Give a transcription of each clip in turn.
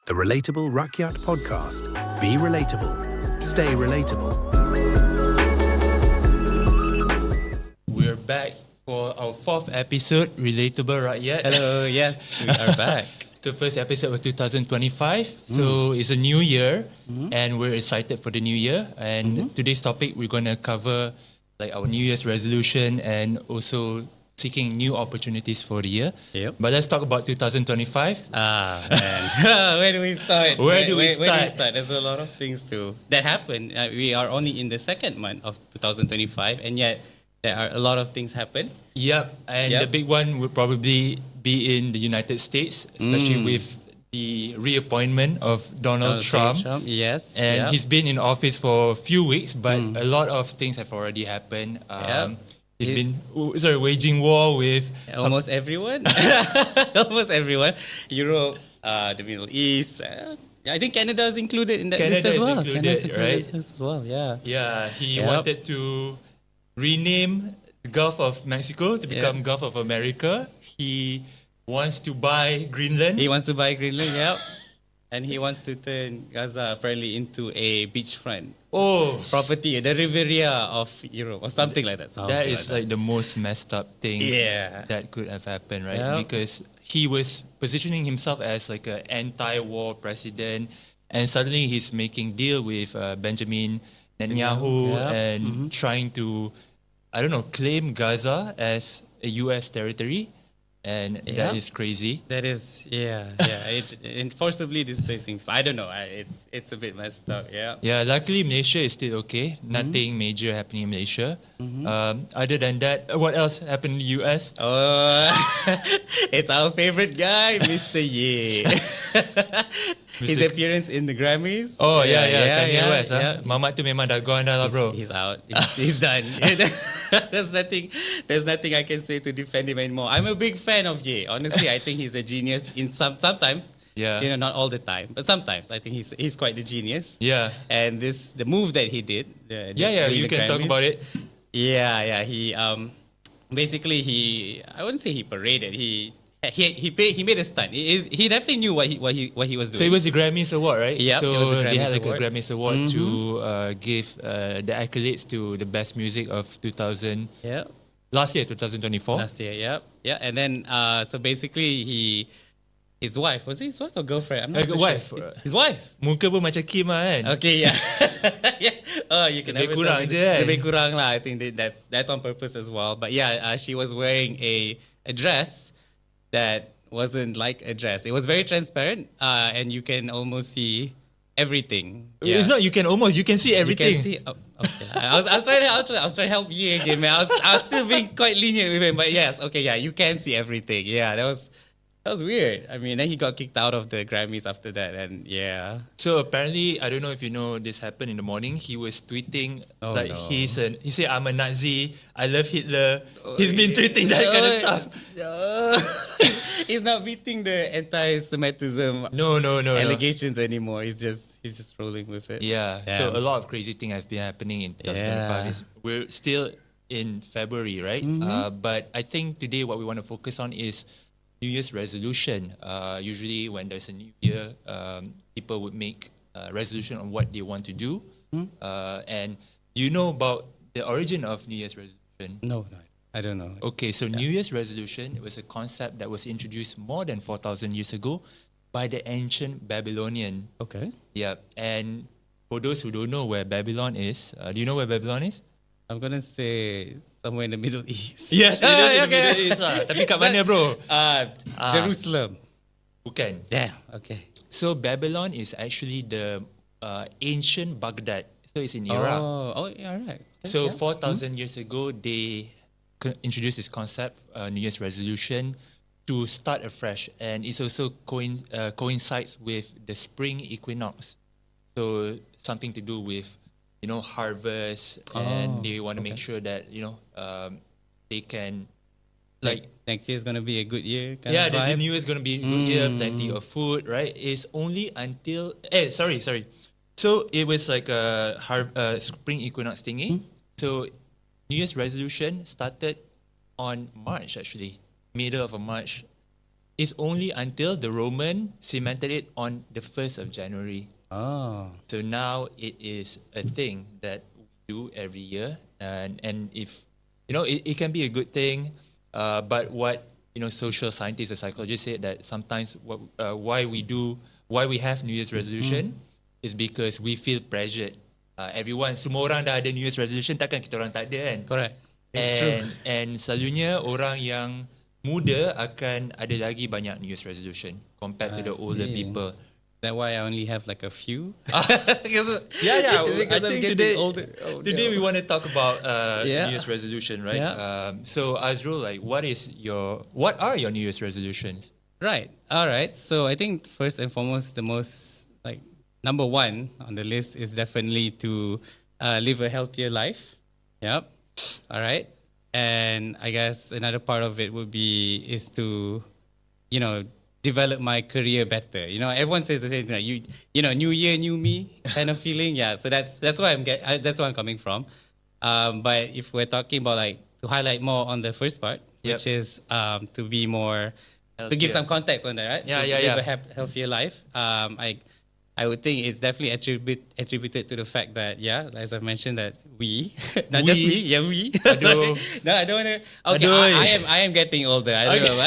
The Relatable Rakyat podcast. Be relatable. Stay relatable. We're back for our fourth episode, Relatable Rakyat. Hello, yes, we are back. The first episode of 2025. So it's a new year and we're excited for the new year. And today's topic, we're going to cover like our New Year's resolution and also seeking new opportunities for the year. Yep. But let's talk about 2025. Man. Where do we start? Where do we start? There's a lot of things that happen. We are only in the second month of 2025 and yet there are a lot of things happen. Yep. And the big one would probably be in the United States, especially with the reappointment of Donald Trump. Yes. And he's been in office for a few weeks, but a lot of things have already happened. He's been waging war with almost everyone. Almost everyone. Europe, the Middle East. I think Canada is included in that list as well. Canada's included, right? As well, yeah. Yeah, he wanted to rename the Gulf of Mexico to become Gulf of America. He wants to buy Greenland. Yeah. And he wants to turn Gaza apparently into a beachfront property, the Riviera of Europe or something like that. That is like the most messed up thing that could have happened, right? Yeah. Because he was positioning himself as like an anti-war president, and suddenly he's making deal with Benjamin Netanyahu and trying to, claim Gaza as a US territory. And that is crazy. That is, It forcibly displacing. I don't know. It's a bit messed up. Yeah. Yeah. Luckily, Malaysia is still okay. Nothing major happening in Malaysia. Other than that, what else happened in the US? It's our favorite guy, Mr. Ye. His appearance in the Grammys. Kanye West. Mamat tu memang dah gone dah lah, bro. He's out. He's done. There's nothing I can say to defend him anymore. I'm a big fan of Ye. Honestly, I think he's a genius in sometimes. Yeah. Not all the time, but sometimes I think he's quite the genius. Yeah. And the move that he did. You can talk about it. Yeah. He basically I wouldn't say he paraded. He made a stunt. He definitely knew what he was doing. So it was the Grammys Award, right? Yeah. So they had like a Grammys Award to give the accolades to the best music of 2000. Yeah. Last year, 2024. Last year, yeah. And then so basically his wife, was he his wife or girlfriend? I'm not so wife. Sure. His wife. Muka pun macam Kim lah kan? Okay, yeah. Yeah. Oh, you can lebih kurang je kan? Lebih kurang lah. I think that's on purpose as well. But yeah, she was wearing a dress that wasn't like a dress. It was very transparent, and you can almost see everything. Yeah. It's not you can see everything. You can see. Okay. I was trying to help Ye again, man. I was still being quite lenient with him, but yes, okay, yeah, you can see everything. Yeah, that was weird. I mean, then he got kicked out of the Grammys after that, and yeah. So apparently, I don't know if you know, this happened in the morning. He was tweeting he said I'm a Nazi. I love Hitler. He's been tweeting that kind of stuff. He's not beating the anti-Semitism allegations anymore. He's just rolling with it. Yeah. So a lot of crazy things have been happening in 2025. We're still in February, right? But I think today what we want to focus on is New Year's resolution. Usually when there's a new year, people would make a resolution on what they want to do. And do you know about the origin of New Year's resolution? No, I don't know. Okay, so New Year's resolution was a concept that was introduced more than 4,000 years ago by the ancient Babylonian. Okay. Yeah, and for those who don't know where Babylon is, do you know where Babylon is? I'm gonna say somewhere in the Middle East. Yes, it is in the Middle East lah. Tapi kat mana, bro? Jerusalem. Bukan. Damn. Okay. So Babylon is actually the ancient Baghdad. So it's in Iraq. Oh, yeah, right. Okay, so 4,000 years ago, they introduced this concept, New Year's resolution, to start afresh, and it also coincides with the spring equinox. So something to do with harvest, and they want to make sure that they can like next year is gonna be a good year. The new year is gonna be a good year, plenty of food, right? It's only until sorry. So it was like a spring equinox thingy. So New Year's resolution started on March, actually, middle of March is only until the Roman cemented it on the 1st of January. Oh. So now it is a thing that we do every year, and if it can be a good thing, but what social scientists or psychologists say that sometimes why we have New Year's resolution is because we feel pressured. Semua orang dah ada New Year's resolution, takkan kita orang tak ada kan? Correct. It's true. And selalunya orang yang muda akan ada lagi banyak New Year's resolution compared to the older people. That why I only have like a few. Yeah. I think today, older. Today we want to talk about Yeah. New Year's resolution, right? Yeah. So Azrul, like, what are your New Year's resolutions? Right. All right. So I think first and foremost, the most like number one on the list is definitely to live a healthier life. Yep. All right. And I guess another part of it is to, develop my career better. Everyone says the same thing. Like new year, new me kind of feeling. Yeah. So that's where that's where I'm coming from. But if we're talking about like to highlight more on the first part, which is to be more healthier. To give some context on that, right? Yeah, to yeah. live a healthier life. I would think it's definitely attributed to the fact that, as I've mentioned, that we, not just me, we. Sorry. No, I don't want to. Okay, I am getting older. I don't know.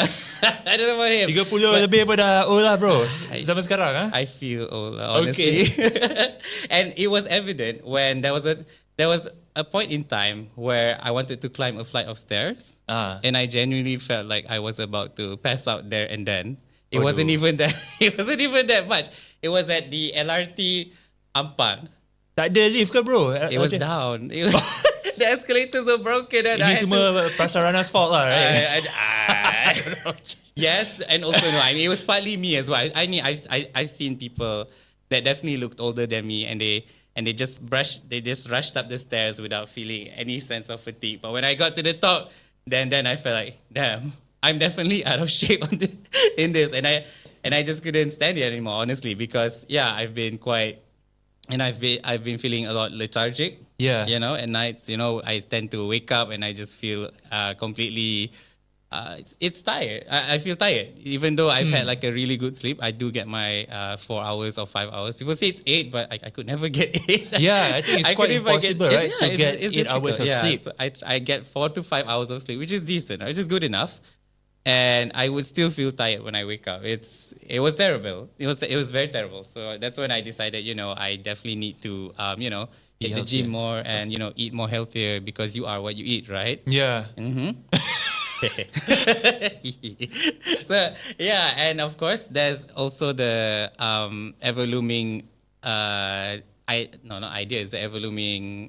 I don't know about him. 30 lebih pun dah old lah bro. Zaman sekarang ah. I feel old, honestly. Okay. And it was evident when there was a point in time where I wanted to climb a flight of stairs, and I genuinely felt like I was about to pass out there and then. It wasn't even that. It wasn't even that much. It was at the LRT Ampang. Tak ada lift ke bro? It was down. The escalators were broken. And Ini semua Prasarana's fault lah, right? I don't know. Yes, and also no. I mean, it was partly me as well. I mean, I've seen people that definitely looked older than me, and they just rushed up the stairs without feeling any sense of fatigue. But when I got to the top, then I felt like, damn. I'm definitely out of shape in this, and I just couldn't stand it anymore, honestly, because I've been feeling a lot lethargic. Yeah, at nights, I tend to wake up and I just feel completely. It's tired. I feel tired, even though I've had like a really good sleep. I do get my 4 hours or 5 hours. People say it's 8, but I could never get 8. Yeah, I think it's quite impossible, right? To get 8 hours of sleep. So I get 4 to 5 hours of sleep, which is decent, which is good enough. And I would still feel tired when I wake up. It was terrible. It was very terrible. So that's when I decided, I definitely need to, hit the gym more and eat more healthier, because you are what you eat, right? Yeah. Mm-hmm. So and of course there's also the ever looming the ever looming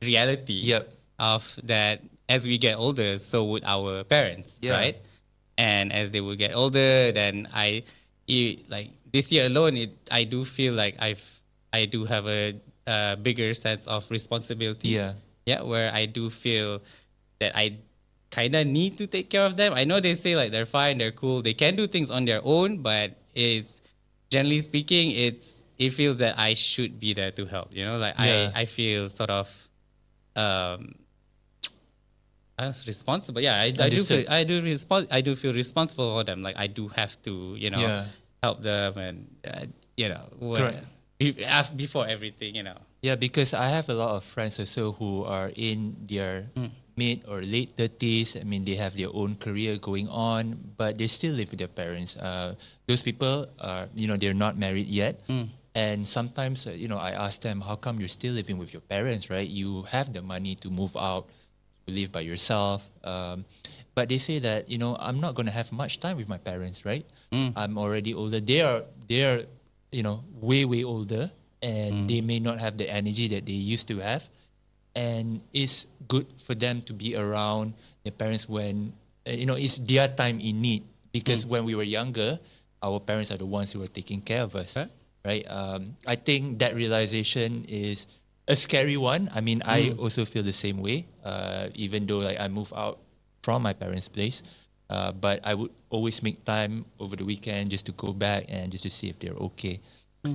reality of that. As we get older, so would our parents, right? And as they will get older, then like this year alone, I do feel like I do have a bigger sense of responsibility. Yeah, where I do feel that I kind of need to take care of them. I know they say like they're fine, they're cool, they can do things on their own, but it's generally speaking, it feels that I should be there to help. Like I feel sort of. As responsible, I do feel responsible for them. Like I do have to, help them, and before everything, Yeah, because I have a lot of friends also who are in their mid or late 30s. I mean, they have their own career going on, but they still live with their parents. Those people are, they're not married yet. And sometimes, I ask them, how come you're still living with your parents, right? You have the money to move out, to live by yourself. But they say that, I'm not going to have much time with my parents, right? I'm already older. They are, way, way older, and they may not have the energy that they used to have. And it's good for them to be around their parents when, it's their time in need. Because when we were younger, our parents are the ones who were taking care of us, right? I think that realization is a scary one. I mean, I also feel the same way, even though I moved out from my parents' place. But I would always make time over the weekend just to go back and just to see if they're okay.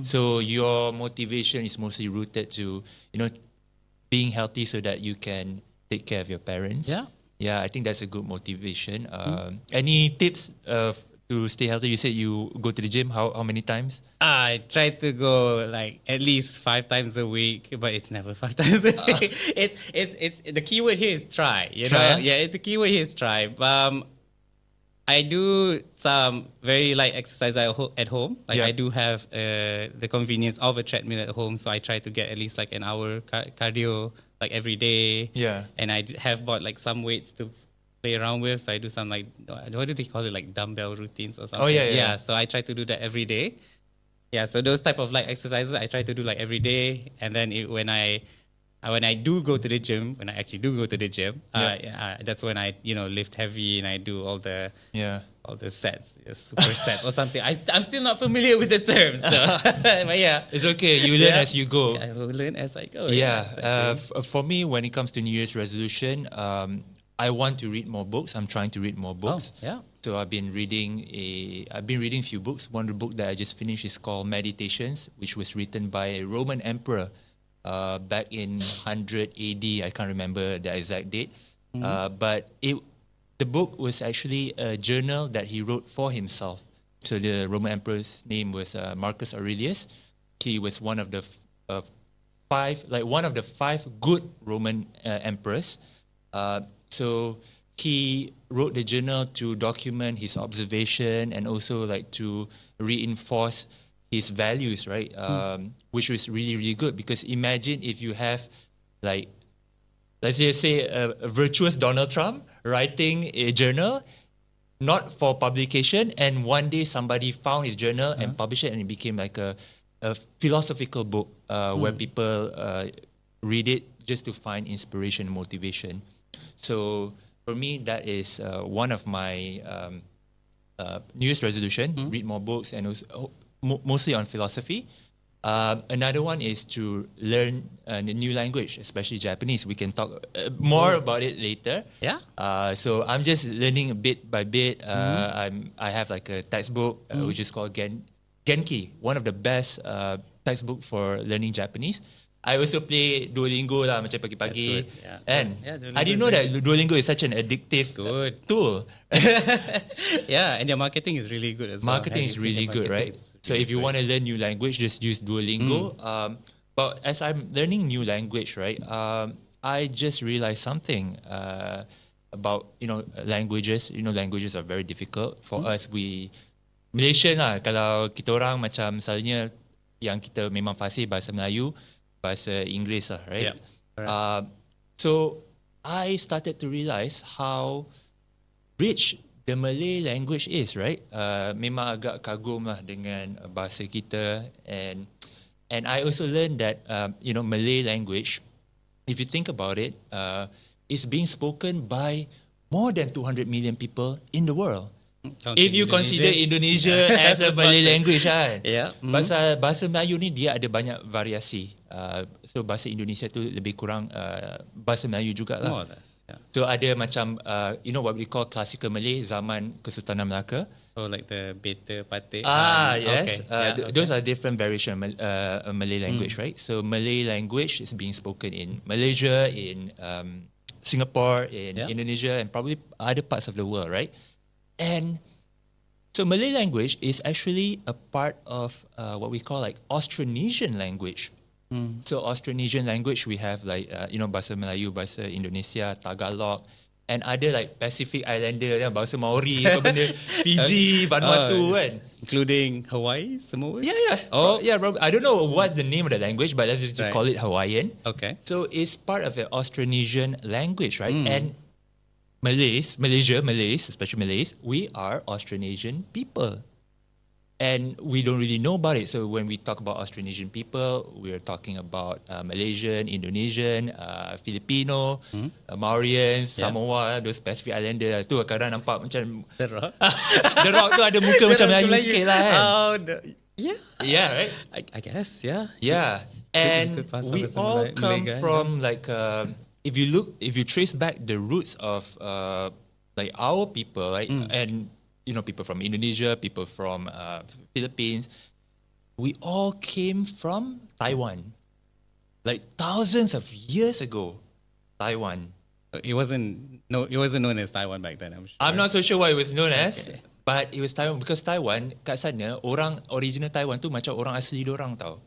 So your motivation is mostly rooted to, being healthy so that you can take care of your parents. Yeah, I think that's a good motivation. Any tips to stay healthy? You said you go to the gym. How many times? I try to go like at least 5 times a week, but it's never 5 times a week. It's the keyword here is try. You Try, know, the keyword here is try. I do some very light exercise at home. Like Yeah. I do have the convenience of a treadmill at home, so I try to get at least like an hour cardio like every day. Yeah. And I have bought like some weights to play around with. So I do some like, what do they call it, like dumbbell routines or something. Oh, yeah. So I try to do that every day. Yeah, so those type of like exercises I try to do like every day. And then when I do go to the gym, when I actually do go to the gym, that's when I lift heavy and I do all the sets, super sets or something. I'm still not familiar with the terms though. But yeah, It's okay. You learn as you go. I will learn as I go. Yeah. Exactly. For me, when it comes to New Year's resolution, I want to read more books. I'm trying to read more books. yeah. So I've been reading a few books. One of the book that I just finished is called Meditations, which was written by a Roman emperor back in 100 AD. I can't remember the exact date. But the book was actually a journal that he wrote for himself. So the Roman emperor's name was Marcus Aurelius. He was one of the five good Roman emperors. So he wrote the journal to document his observation and also like to reinforce his values, right? Which was really, really good, because imagine if you have like, let's just say a virtuous Donald Trump writing a journal, not for publication, and one day somebody found his journal and published it, and it became like a philosophical book where people read it just to find inspiration and motivation. So for me, that is one of my New Year's resolution, read more books, and also, mostly on philosophy. Another one is to learn a new language, especially Japanese. We can talk more about it later. Yeah. So I'm just learning bit by bit. I have like a textbook which is called Genki, one of the best textbook for learning Japanese. I also play Duolingo lah, macam pagi-pagi. That's good, yeah. And Yeah, I didn't know that Duolingo is such an addictive tool. Yeah, and your marketing is really good as well. Marketing is really good, right? So if you want to learn new language, just use Duolingo. But as I'm learning new language, right, I just realized something about languages. Languages are very difficult for us. We Malaysian lah. Kalau kita orang macam misalnya yang kita memang fasih bahasa Melayu, bahasa Inggeris lah, right? Yeah, correct. So I started to realize how rich the Malay language is, right? Memang agak kagum lah dengan bahasa kita, and I also learned that Malay language, if you think about it, is being spoken by more than 200 million people in the world. If you consider Indonesia as a Malay language, kan? Yeah. Bahasa Melayu ni dia ada banyak variasi. So bahasa Indonesia tu lebih kurang bahasa Melayu jugalah. More or less, yeah. So ada macam what we call classical Malay zaman Kesultanan Melaka. Oh, like the beta pate. Yes. Okay. Those are different variation of Malay language, right? So Malay language is being spoken in Malaysia, in Singapore, in Indonesia, and probably other parts of the world, right? And so Malay language is actually a part of what we call like Austronesian language. So Austronesian language, we have like Bahasa Melayu, Bahasa Indonesia, Tagalog, and other like Pacific Islander, Bahasa Maori, apa benda, Fiji, Vanuatu, kan? Including Hawaii, Samoa. Yeah. Oh, yeah, bro. I don't know what's the name of the language, but let's just call it Hawaiian. Okay. So it's part of the Austronesian language, right? And Malays, especially Malays, we are Austronesian people. And we don't really know about it. So when we talk about Austronesian people, we're talking about Malaysian, Indonesian, Filipino, Maorians, Samoa, those Pacific Islander. Tu kadang nampak macam The Rock. The Rock tu ada muka macam Melayu sikit lah kan. Yeah. Yeah, right? I guess, yeah. Yeah. And Could pass we off as a all Malay come guy, from like if you trace back the roots of like our people, right? And people from Indonesia, people from Philippines, we all came from Taiwan. Like thousands of years ago, Taiwan. It wasn't known as Taiwan back then, I'm sure. I'm not so sure what it was known as. But it was Taiwan because Taiwan kat sana orang original Taiwan tu macam orang asli dorang tau.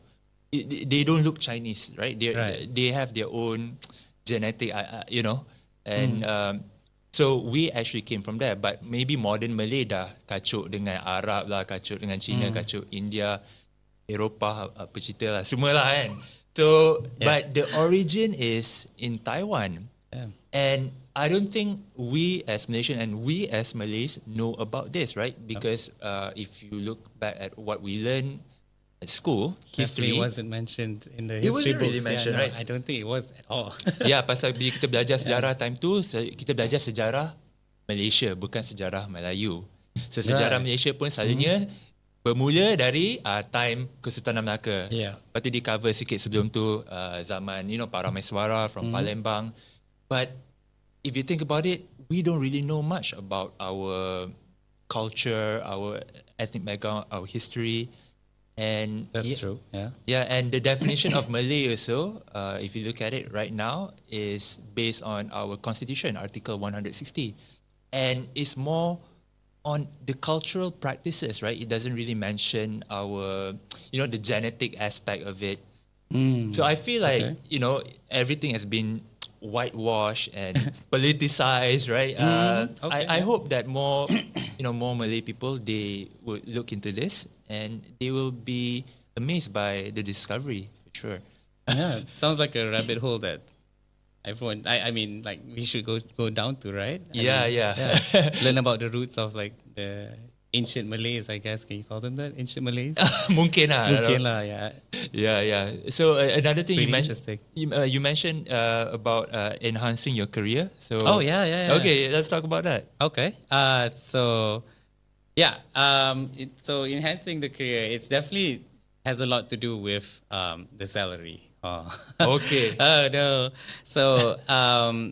They don't look Chinese, right? They have their own genetic, and so we actually came from there. But maybe modern Malay dah kacuk dengan Arab lah, kacuk dengan Cina, kacuk India, Eropah, apa cerita lah, semua lah kan. So, but the origin is in Taiwan. Yeah. And I don't think we as Malaysian and we as Malays know about this, right? Because if you look back at what we learn at school, history wasn't mentioned in the It history wasn't books. really mentioned, right? I don't think it was at all. Ya, pasal bila kita belajar sejarah time tu, kita belajar sejarah Malaysia, bukan sejarah Melayu. So sejarah Malaysia pun selalunya bermula dari time Kesultanan Melaka. Yeah. Lepas tu di cover sikit sebelum tu zaman para Maiswara from Palembang. But if you think about it, we don't really know much about our culture, our ethnic background, our history. And That's true. Yeah. Yeah, and the definition of Malay also, if you look at it right now, is based on our constitution, Article 160. And it's more on the cultural practices, right? It doesn't really mention our, the genetic aspect of it. So I feel like, everything has been whitewashed and politicized, right? I hope that more, more Malay people, they would look into this and they will be amazed by the discovery, for sure. Yeah, it sounds like a rabbit hole that everyone, I mean, like we should go down to, right? Yeah. Learn about the roots of like the ancient Malays, I guess. Can you call them that? Ancient Malays? Mungkin lah. Mungkin lah, yeah. Yeah. So another thing Interesting. you mentioned about enhancing your career. So yeah. Okay, let's talk about that. Okay. So enhancing the career, it's definitely has a lot to do with the salary. Oh. Okay. Oh no. So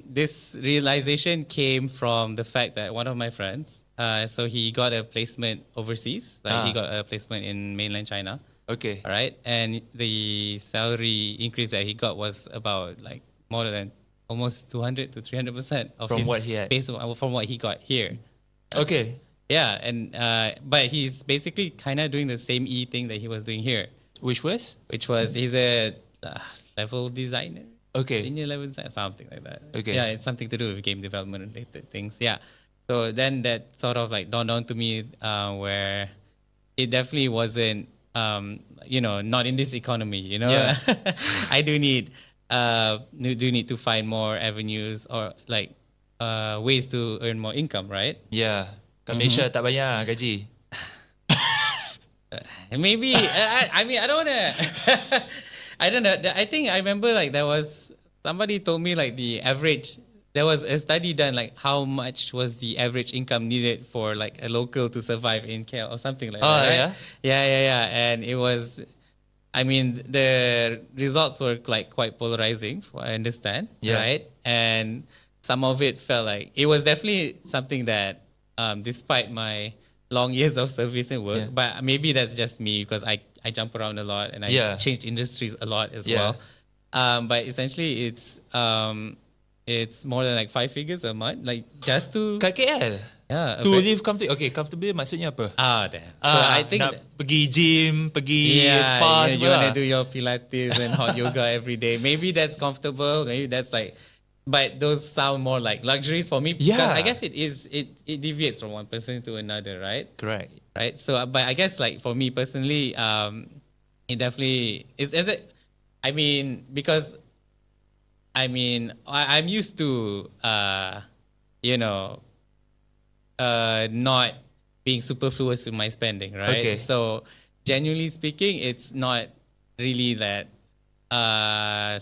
this realization came from the fact that one of my friends, so he got a placement overseas. Like he got a placement in mainland China. Okay. All right. And the salary increase that he got was about like more than almost 200 to 300% of From his what he had. from what he got here. Okay. Yeah, and but he's basically kind of doing the same thing that he was doing here, Which was? he's a level designer. Okay. Senior level designer, something like that. Okay. Yeah, it's something to do with game development related things. Yeah. So then that sort of like dawned on to me where it definitely wasn't, not in this economy, Yeah. I do need to find more avenues or like ways to earn more income, right? Yeah. Kat Malaysia tak bayar gaji. Maybe I mean I don't wanna I don't know. I think I remember like there was somebody told me like there was a study done like how much was the average income needed for like a local to survive in KL or something like that. Right? Yeah. And it was, I mean, the results were like quite polarizing, from what I understand. Yeah. Right. And some of it felt like it was definitely something that despite my long years of service and work, but maybe that's just me because I jump around a lot and I changed industries a lot as well. But essentially it's more than like 5 figures a month, like just to Kat KL? yeah To live comfortably. Okay, comfortable maksudnya apa? damn. So I think nak pergi gym, pergi spa you semua want lah. to do your Pilates and hot yoga every day. Maybe that's comfortable. Maybe that's like, but those sound more like luxuries for me because Yeah. I guess it deviates from one person to another, right? Correct. Right. So, but I guess like for me personally, it definitely is it. I mean, because I'm used to not being superfluous with my spending, right? Okay. So genuinely speaking, it's not really that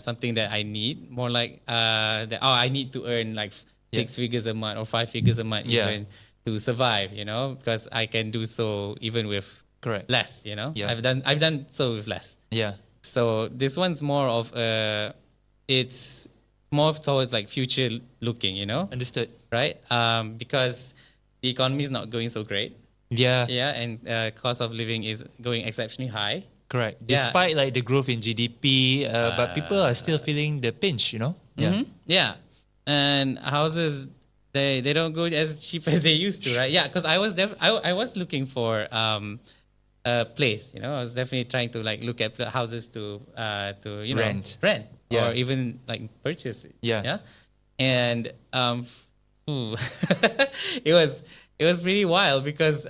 something that I need. More like I need to earn like 6 figures a month or 5 figures a month even to survive, because I can do so even with less, Yeah. I've done so with less. Yeah. So this one's more of it's more towards like future looking, Understood. right? Because the economy is not going so great. Yeah. Yeah, and cost of living is going exceptionally high. Correct. Yeah. Despite like the growth in GDP, but people are still feeling the pinch, Yeah. Yeah, and houses they don't go as cheap as they used to, right? Yeah, because I was looking for a place, I was definitely trying to like look at houses to Rent. or even like purchase it. Yeah. And ooh, it was pretty wild because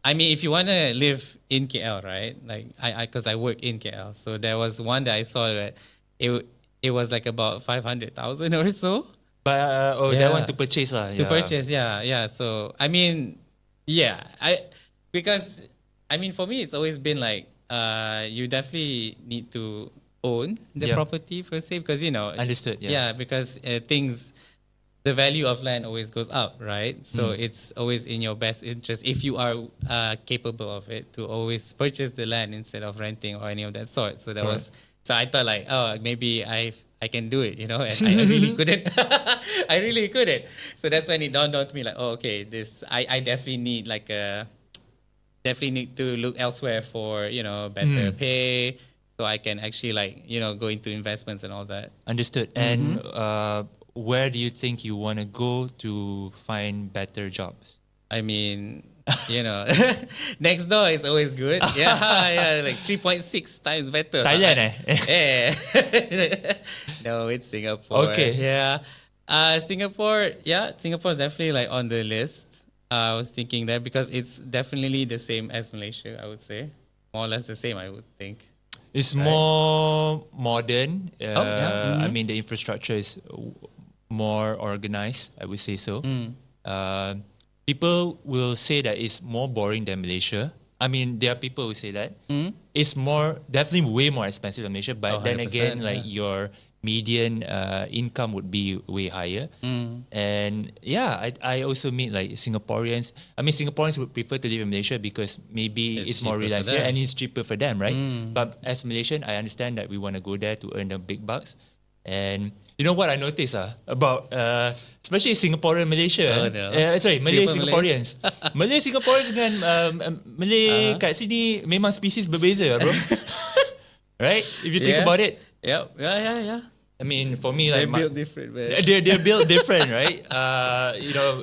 if you want to live in KL, right? Like because I work in KL, so there was one that I saw that it was like about 500,000 or so. But that one to purchase lah. To purchase, yeah. So because for me it's always been like you definitely need to own the property per se, because Understood. Yeah. because the value of land always goes up, right? So it's always in your best interest, if you are capable of it, to always purchase the land instead of renting or any of that sort. So so I thought like, maybe I can do it, and I really couldn't. I really couldn't. So that's when it dawned on me like, okay, I definitely need to look elsewhere for better pay, so I can actually go into investments and all that. Understood. And where do you think you want to go to find better jobs? Next door is always good. Yeah, like 3.6 times better. Thailand, No, it's Singapore. Okay. Yeah. Singapore is definitely like on the list. I was thinking that because it's definitely the same as Malaysia, I would say. More or less the same, I would think. It's more modern. Mm-hmm. The infrastructure is more organized, I would say so. People will say that it's more boring than Malaysia. There are people who say that. It's definitely way more expensive than Malaysia, but then again, your median income would be way higher. And I also meet like Singaporeans. Singaporeans would prefer to live in Malaysia because maybe it's more relaxed here and it's cheaper for them, right? But as Malaysian, I understand that we want to go there to earn the big bucks. And you know what I noticed about especially Singaporean Malaysia. Malay Singaporeans. Malay Singaporeans dengan Malay kat sini memang spesies berbeza, bro. Right? If you think about it. Yep. Yeah. For me, they're built different, man. They're built different, right?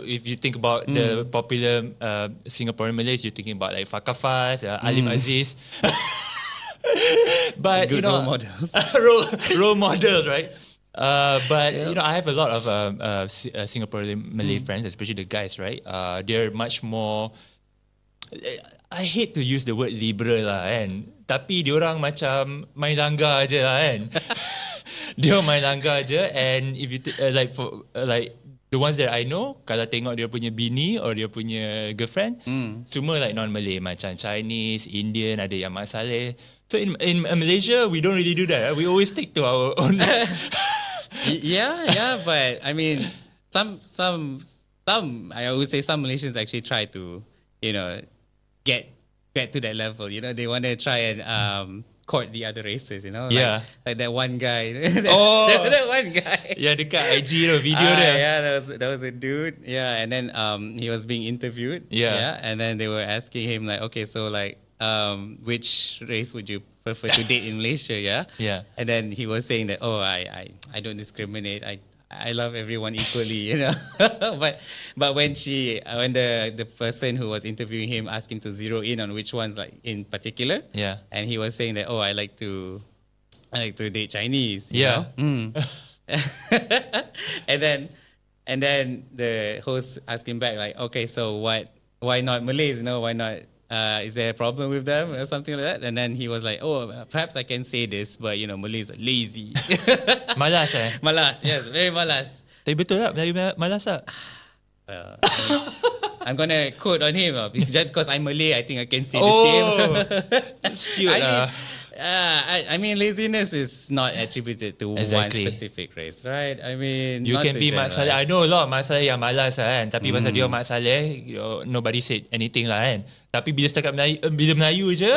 If you think about the popular Singaporean Malays, you're thinking about like Fakafas, Alif Aziz. But good role models. role models, right? I have a lot of Singaporean Malay friends, especially the guys, right? They're much more. I hate to use the word liberal lah, kan. Tapi diorang macam main langgar je lah, kan. Diorang main langgar je, and if you the ones that I know, kalau tengok dia punya bini or dia punya girlfriend, semua like non-Malay, macam Chinese, Indian, ada yang Mak Saleh. So in Malaysia, we don't really do that. Right? We always stick to our own. yeah, but some I would say some Malaysians actually try to, get to that level. They want to try and court the other races. Like that one guy. That one guy. Yeah, dekat IG video there. Yeah, that was a dude. Yeah, and then he was being interviewed. Yeah, and then they were asking him like, okay, so like which race would you prefer to date in Malaysia? Yeah. And then he was saying that, I don't discriminate. I love everyone equally, but when the person who was interviewing him asked him to zero in on which ones like in particular, and he was saying that, I like to date Chinese, you know? and then the host asked him back like, okay, so why not Malays? Why not? Is there a problem with them or something like that? And then he was like, perhaps I can say this, but Malays are lazy. Malas Malas, yes, very malas. Tapi betul tak Melayu malas tak? I'm gonna quote on him just because I'm Malay, I think I can say the same. Laziness is not attributed to one specific race, right? You can be Mak Saleh. I know a lot of Mak Saleh yang malas kan, tapi pasal dia Mak Saleh, nobody said anything lah kan. Tapi bila setakat Melayu je,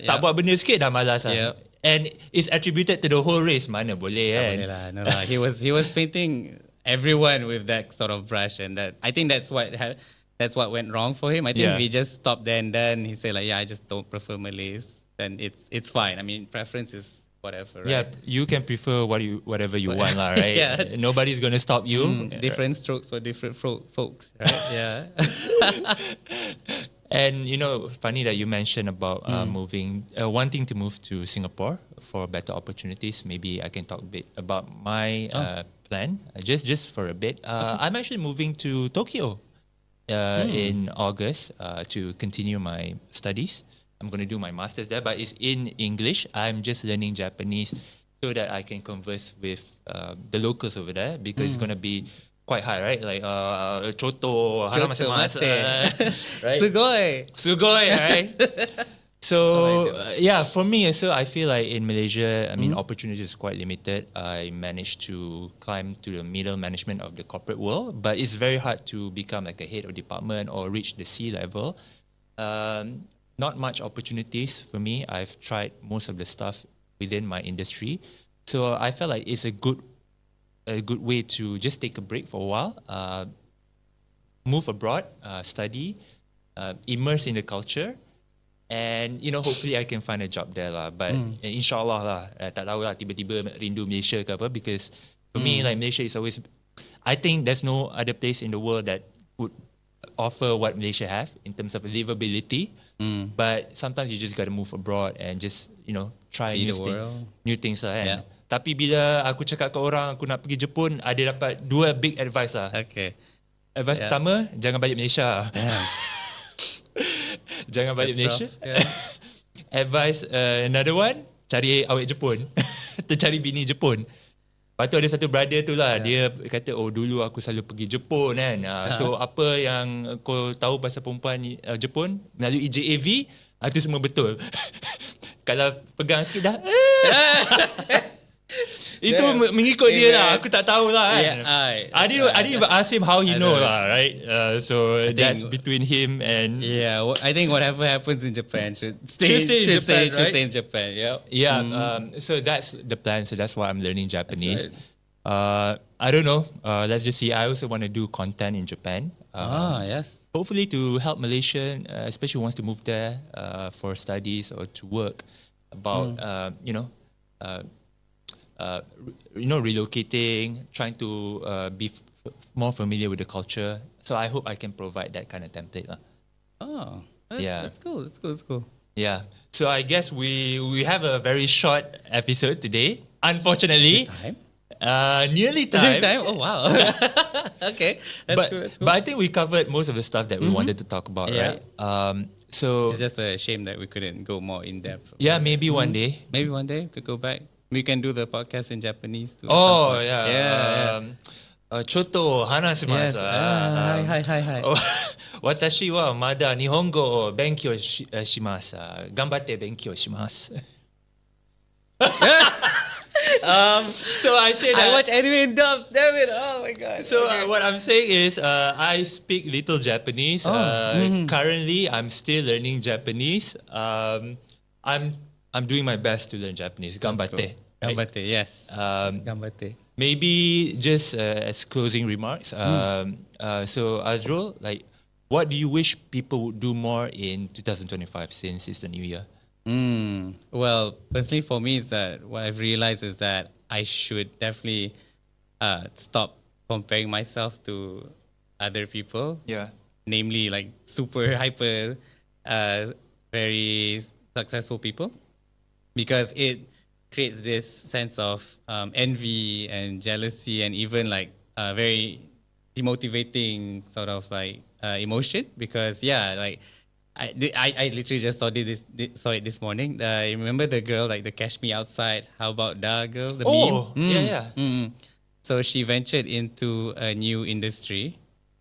tak buat benda sikit dah malas lah. And it's attributed to the whole race. Mana boleh kan? No lah. He was painting everyone with that sort of brush, and that I think that's what went wrong for him. I think if he just stopped there and then he said like, I just don't prefer Malays, then it's fine. Preference is whatever. Yeah, Right? you can prefer whatever you want, lah, right? Yeah. Nobody's gonna stop you. Different strokes for different folks, right? Yeah. And funny that you mentioned about moving, wanting to move to Singapore for better opportunities. Maybe I can talk a bit about my plan, just for a bit. I'm actually moving to Tokyo in August to continue my studies. I'm going to do my master's there, but it's in English. I'm just learning Japanese so that I can converse with the locals over there, because it's going to be quite hard, right? Like choto, hanamasu, right? Sugoi, right? So for me, so I feel like in Malaysia, I mean, opportunities is quite limited. I managed to climb to the middle management of the corporate world, but it's very hard to become like a head of department or reach the C level. Not much opportunities for me. I've tried most of the stuff within my industry, so I felt like it's a good way to just take a break for a while, move abroad, study, immerse in the culture, and hopefully I can find a job there lah. But inshallah lah, tak tahu lah, tiba-tiba rindu Malaysia ke apa, because for me, like, Malaysia is always, I think there's no other place in the world that would offer what Malaysia have in terms of livability. But sometimes you just got to move abroad and just try new things lah, kan. Yeah. Tapi bila aku cakap ke orang aku nak pergi Jepun, ada dapat 2 big advice lah. Okay. Advice pertama, jangan balik Malaysia. Jangan balik That's Malaysia. rough. Yeah. Advice another one, cari awet Jepun. Tercari bini Jepun. Lepas tu ada satu brother tu lah, dia kata, dulu aku selalu pergi Jepun kan. So apa yang kau tahu pasal perempuan Jepun melalui JAV, itu semua betul. Kalau pegang sikit dah. Itu mengikut dia lah. Aku tak tahu lah kan. Yeah, I didn't even ask him how he know lah, right? So that's between him and... Yeah, I think whatever happens in Japan should stay in Japan. Yeah. Yeah, so that's the plan. So that's why I'm learning Japanese. Right. I don't know. Let's just see. I also want to do content in Japan. Yes. Hopefully to help Malaysian, especially who wants to move there for studies or to work, about relocating, trying to be more familiar with the culture. So I hope I can provide that kind of template. That's cool. That's cool. Yeah. So I guess we have a very short episode today. Unfortunately. Nearly time. Oh wow. Okay. That's cool. But I think we covered most of the stuff that we wanted to talk about, right? So it's just a shame that we couldn't go more in depth. Yeah, maybe one day. Maybe one day we could go back. We can do the podcast in Japanese too. Oh yeah. Choto hanashimasu. Yes. Hi. Watashi wa mada nihongo o benkyou shimasu. Ganbatte benkyou shimasu. So I say that I watch anime in dubs. Damn it! Oh my god. So what I'm saying is, I speak little Japanese. Currently, I'm still learning Japanese. I'm doing my best to learn Japanese. Ganbatte. Ganbatte. Yes. Ganbatte. Maybe just as closing remarks. So Azrul, like, what do you wish people would do more in 2025 since it's the new year? Well, personally for me is that what I've realized is that I should definitely stop comparing myself to other people. Yeah. Namely, like super hyper, very successful people, because it creates this sense of envy and jealousy, and even like very demotivating sort of like emotion. Because I literally just saw it this morning. I remember the girl, like the Cash Me Outside, how about that girl? The meme? Yeah. So she ventured into a new industry.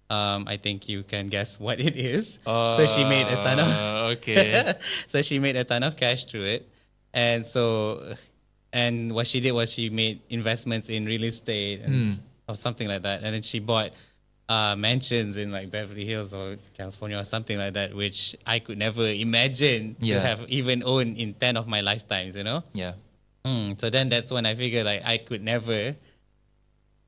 I think you can guess what it is. So she made a ton of so she made a ton of cash through it. And what she did was she made investments in real estate or something like that. And then she bought mansions in like Beverly Hills or California or something like that, which I could never imagine to have even owned in 10 of my lifetimes, Yeah. So then that's when I figured like I could never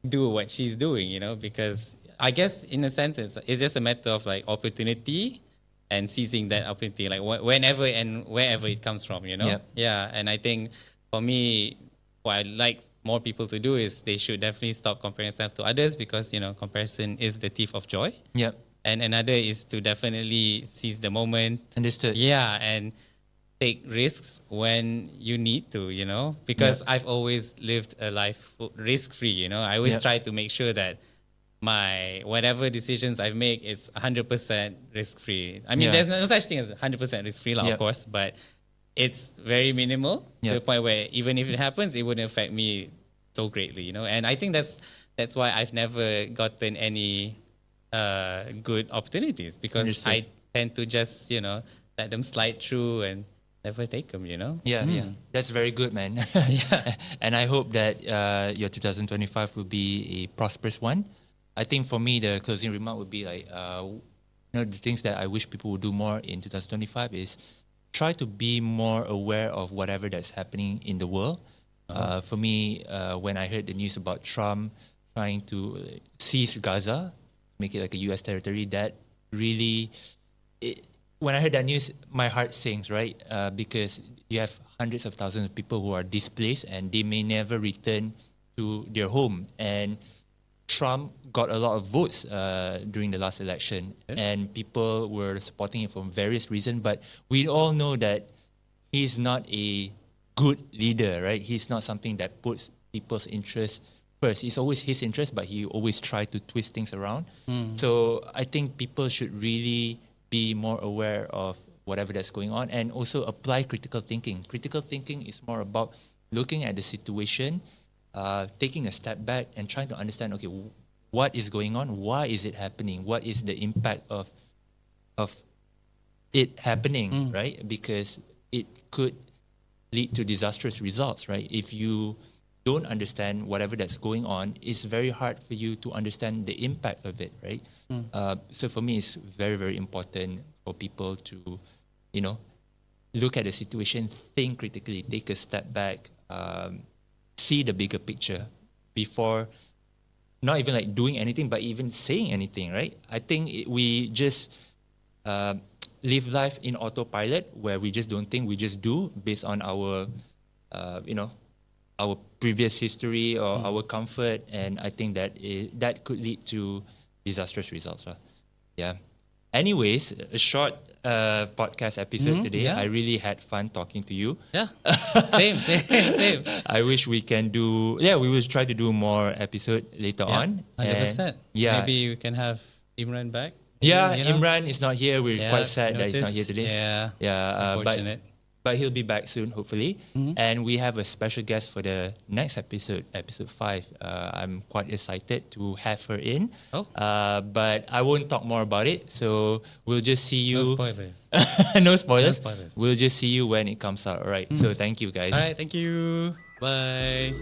do what she's doing, because I guess in a sense it's just a matter of like opportunity and seizing that opportunity, like whenever and wherever it comes from, Yeah. Yeah, and I think for me, what I like more people to do is they should definitely stop comparing themselves to others, because comparison is the thief of joy. Yep. And another is to definitely seize the moment. Understood. Yeah, and take risks when you need to, because I've always lived a life risk-free, I always try to make sure that my whatever decisions I make is 100% risk-free. I mean, there's no such thing as 100% risk-free, of course, but it's very minimal to the point where even if it happens, it wouldn't affect me so greatly, And I think that's why I've never gotten any good opportunities, because Understood. I tend to just, let them slide through and never take them, Yeah, that's very good, man. And I hope that your 2025 will be a prosperous one. I think for me, the closing remark would be like, the things that I wish people would do more in 2025 is try to be more aware of whatever that's happening in the world. For me, when I heard the news about Trump trying to seize Gaza, make it like a U.S. territory, that really, when I heard that news, my heart sinks, right? Because you have hundreds of thousands of people who are displaced and they may never return to their home. And Trump got a lot of votes during the last election, and people were supporting him for various reasons. But we all know that he's not a good leader, right? He's not something that puts people's interests first. It's always his interest, but he always tries to twist things around. So I think people should really be more aware of whatever that's going on, and also apply critical thinking. Critical thinking is more about looking at the situation, taking a step back and trying to understand, okay, what is going on? Why is it happening? What is the impact of it happening, right? Because it could lead to disastrous results, right? If you don't understand whatever that's going on, it's very hard for you to understand the impact of it, right? So for me, it's very, very important for people to, look at the situation, think critically, take a step back, see the bigger picture before not even like doing anything, but even saying anything, right? I think we just live life in autopilot, where we just don't think, we just do based on our, our previous history or our comfort, and I think that that could lead to disastrous results. Yeah. Anyways, a short podcast episode today. Yeah. I really had fun talking to you. Yeah. Same. I wish we can do. Yeah, we will try to do more episode later on. 100%. Yeah. Maybe we can have Imran back. Yeah, You know? Imran is not here. We're quite sad that he's not here today. Yeah. Yeah, Unfortunate. but he'll be back soon, hopefully. And we have a special guest for the next episode, episode 5. I'm quite excited to have her in. Oh. But I won't talk more about it. So we'll just see you. No spoilers. No spoilers. No spoilers. We'll just see you when it comes out. All right. So thank you, guys. All right. Thank you. Bye.